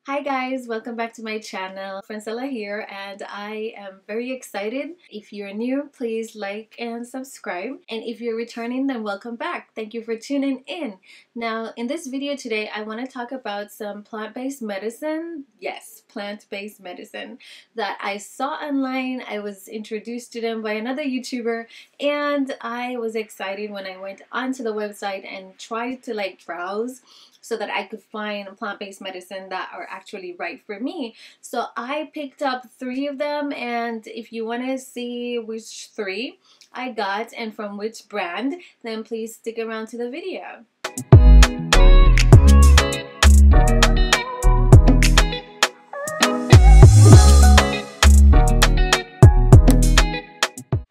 Hi guys, welcome back to my channel. Francella here, and I am very excited. If you're new, please like and subscribe. And if you're returning, then welcome back. Thank you for tuning in. Now, in this video today, I want to talk about some plant-based medicine. Yes, plant-based medicine that I saw online. I was introduced to them by another YouTuber, and I was excited when I went onto the website and tried to browse so that I could find plant-based medicine that are actually right for me. So I picked up 3 of them, and if you want to see which 3 I got and from which brand, then please stick around to the video.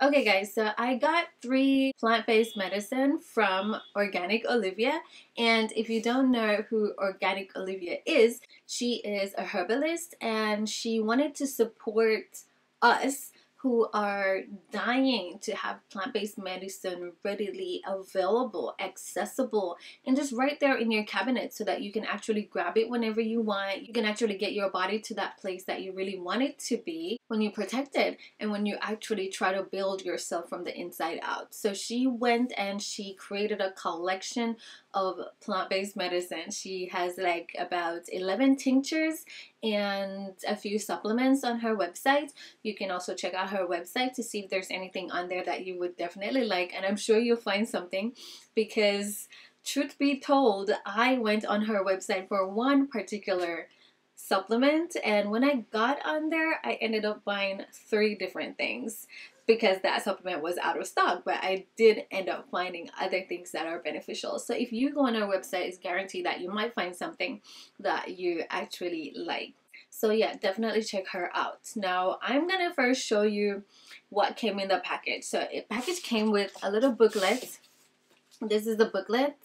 Okay guys, so I got 3 plant-based medicine from Organic Olivia, and if you don't know who Organic Olivia is, she is a herbalist and she wanted to support us who are dying to have plant-based medicine readily available, accessible, and just right there in your cabinet so that you can actually grab it whenever you want. You can actually get your body to that place that you really want it to be when you protect it and when you actually try to build yourself from the inside out. So she went and she created a collection of plant-based medicine. She has like about 11 tinctures and a few supplements on her website. You can also check out her website to see if there's anything on there that you would definitely like, and I'm sure you'll find something, because truth be told, I went on her website for one particular supplement, and when I got on there, I ended up buying 3 different things because that supplement was out of stock, but I did end up finding other things that are beneficial. So if you go on our website, it's guaranteed that you might find something that you actually like. So yeah, definitely check her out. Now I'm gonna first show you what came in the package. So the package came with a little booklet. This is the booklet,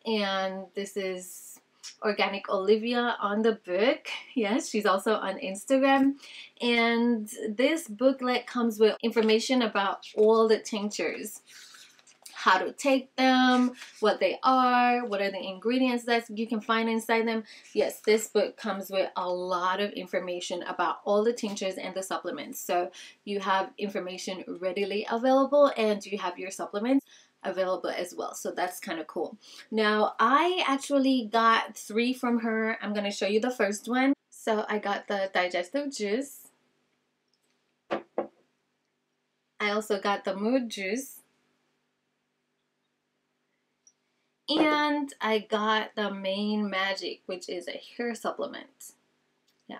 and this is Organic Olivia on the book. Yes, she's also on Instagram. And this booklet comes with information about all the tinctures, how to take them, what they are, what are the ingredients that you can find inside them. Yes, this book comes with a lot of information about all the tinctures and the supplements. So you have information readily available, and you have your supplements available as well. So that's kind of cool. Now, I actually got 3 from her. I'm going to show you the first one. So I got the Digestive Juice. I also got the Mood Juice. And I got the Main Magic, which is a hair supplement. Yeah.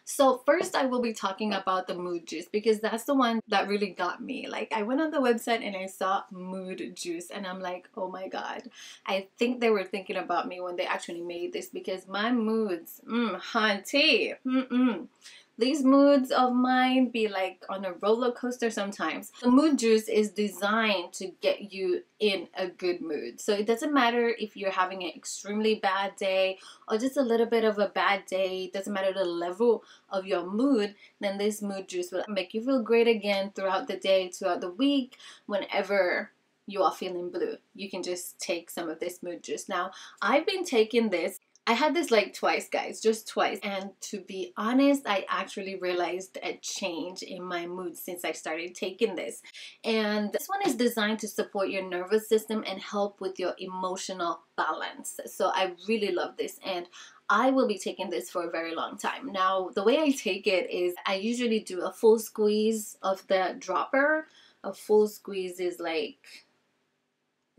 So first I will be talking about the Mood Juice, because that's the one that really got me. Like, I went on the website and I saw Mood Juice and I'm like, oh my god. I think they were thinking about me when they actually made this, because my moods, hunty, these moods of mine be like on a roller coaster sometimes. The Mood Juice is designed to get you in a good mood. So it doesn't matter if you're having an extremely bad day or just a little bit of a bad day. It doesn't matter the level of your mood, then this Mood Juice will make you feel great again throughout the day, throughout the week, whenever you are feeling blue. You can just take some of this Mood Juice. Now, I've been taking this. I had this like twice, guys, just twice. And to be honest, I actually realized a change in my mood since I started taking this. And this one is designed to support your nervous system and help with your emotional balance. So I really love this, and I will be taking this for a very long time. Now, the way I take it is I usually do a full squeeze of the dropper. A full squeeze is like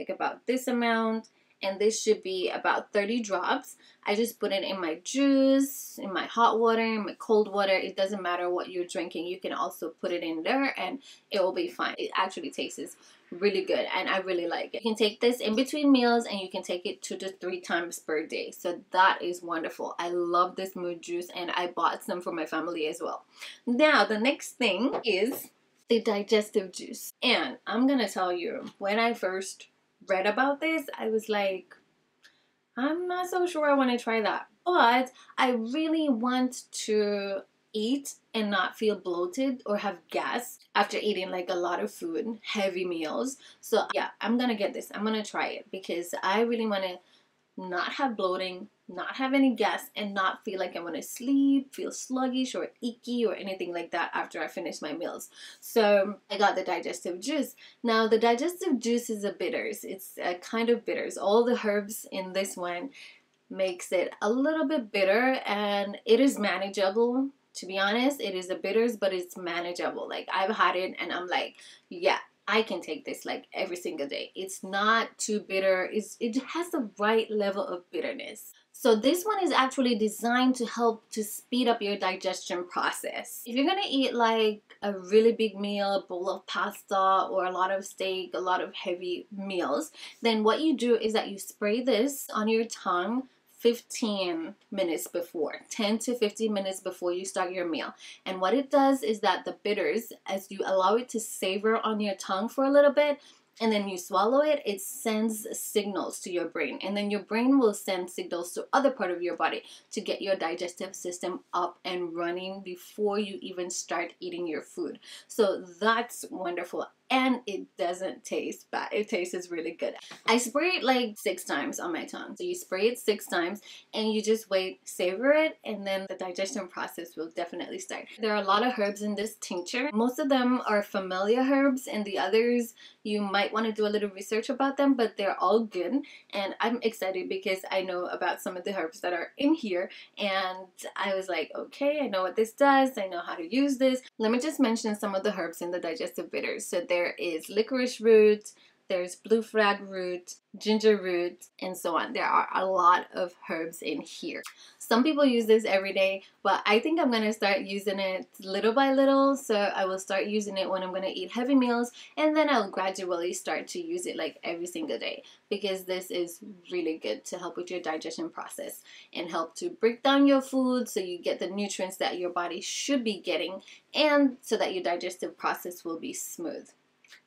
about this amount, and this should be about 30 drops. I just put it in my juice, in my hot water, in my cold water. It doesn't matter what you're drinking. You can also put it in there and it will be fine. It actually tastes really good and I really like it. You can take this in between meals and you can take it 2 to 3 times per day. So that is wonderful. I love this Mood Juice and I bought some for my family as well. Now, the next thing is the Digestive Juice. And I'm gonna tell you, when I first read about this, I was like, I'm not so sure I want to try that, but I really want to eat and not feel bloated or have gas after eating like a lot of food, heavy meals. So yeah, I'm gonna get this. I'm gonna try it because I really want to not have bloating, not have any gas, and not feel like I want to sleep, feel sluggish or icky or anything like that after I finish my meals. So I got the digestive juice. Now the digestive juice is a bitters. It's a kind of bitters. All the herbs in this one makes it a little bit bitter, and it is manageable. To be honest, it is a bitters, but it's manageable. Like, I've had it and I'm like, yeah, I can take this like every single day. It's not too bitter. It has the right level of bitterness. So this one is actually designed to help to speed up your digestion process. If you're gonna eat like a really big meal, a bowl of pasta or a lot of steak, a lot of heavy meals, then what you do is that you spray this on your tongue 15 minutes before, 10 to 15 minutes before you start your meal. And what it does is that the bitters, as you allow it to savor on your tongue for a little bit, and then you swallow it, it sends signals to your brain, and then your brain will send signals to other part of your body to get your digestive system up and running before you even start eating your food. So that's wonderful, and it doesn't taste bad. It tastes really good. I spray it like 6 times on my tongue. So you spray it 6 times and you just wait, savor it, and then the digestion process will definitely start. There are a lot of herbs in this tincture. Most of them are familiar herbs, and the others you might want to do a little research about them, but they're all good. And I'm excited because I know about some of the herbs that are in here, and I was like, okay, I know what this does. I know how to use this. Let me just mention some of the herbs in the digestive bitters. So there is licorice root, there's blue flag root, ginger root, and so on. There are a lot of herbs in here. Some people use this every day, but I think I'm gonna start using it little by little. So I will start using it when I'm gonna eat heavy meals, and then I'll gradually start to use it like every single day, because this is really good to help with your digestion process and help to break down your food so you get the nutrients that your body should be getting, and so that your digestive process will be smooth.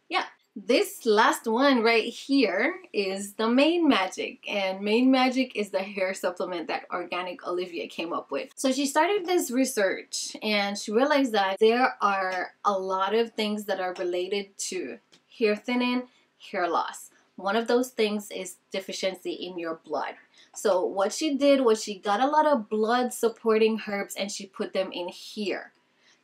Yeah. This last one right here is the Main Magic, and Main Magic is the hair supplement that Organic Olivia came up with. So she started this research and she realized that there are a lot of things that are related to hair thinning, hair loss. One of those things is deficiency in your blood. So what she did was she got a lot of blood supporting herbs and she put them in here.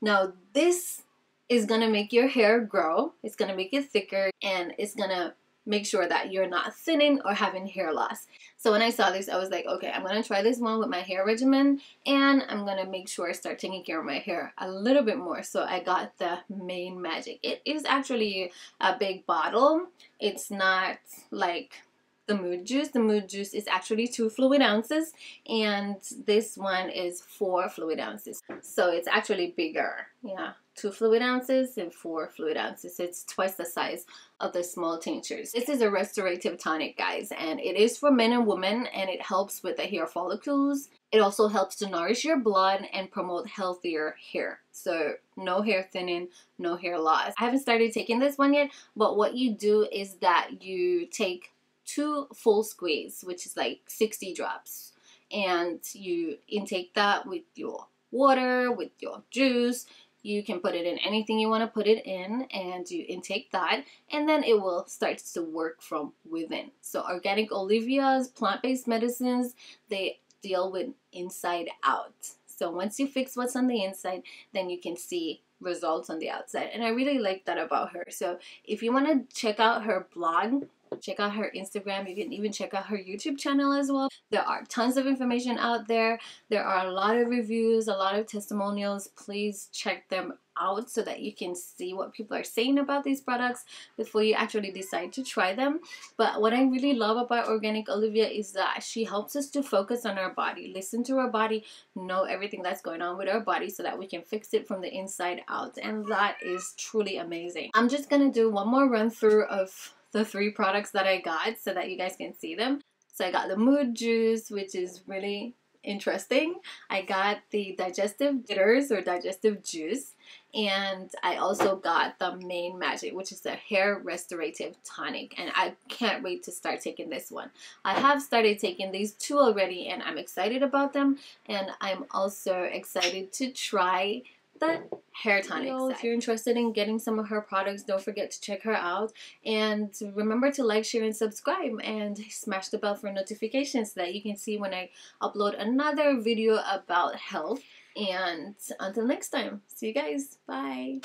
Now this is gonna make your hair grow, it's gonna make it thicker, and it's gonna make sure that you're not thinning or having hair loss. So when I saw this, I was like, okay, I'm gonna try this one with my hair regimen, and I'm gonna make sure I start taking care of my hair a little bit more. So I got the Main Magic. It is actually a big bottle. It's not like the Mood Juice. The Mood Juice is actually 2 fluid ounces, and this one is 4 fluid ounces. So it's actually bigger. Yeah, 2 fluid ounces and 4 fluid ounces. It's twice the size of the small tinctures. This is a restorative tonic, guys, and it is for men and women, and it helps with the hair follicles. It also helps to nourish your blood and promote healthier hair. So no hair thinning, no hair loss. I haven't started taking this one yet, but what you do is that you take 2 full squeeze, which is like 60 drops, and you intake that with your water, with your juice. You can put it in anything you want to put it in, and you intake that, and then it will start to work from within. So Organic Olivia's plant-based medicines, they deal with inside out. So once you fix what's on the inside, then you can see results on the outside, and I really like that about her. So if you want to check out her blog, check out her Instagram. You can even check out her YouTube channel as well. There are tons of information out there. There are a lot of reviews, a lot of testimonials. Please check them out so that you can see what people are saying about these products before you actually decide to try them. But what I really love about Organic Olivia is that she helps us to focus on our body, listen to our body, know everything that's going on with our body so that we can fix it from the inside out. And that is truly amazing. I'm just gonna do one more run through of the 3 products that I got so that you guys can see them. So I got the Mood Juice, which is really interesting. I got the Digestive Bitters or Digestive Juice, and I also got the Main Magic, which is a hair restorative tonic, and I can't wait to start taking this one. I have started taking these 2 already, and I'm excited about them, and I'm also excited to try the hair tonic set. If you're interested in getting some of her products, don't forget to check her out, and remember to like, share, and subscribe, and smash the bell for notifications so that you can see when I upload another video about health. And until next time, see you guys. Bye.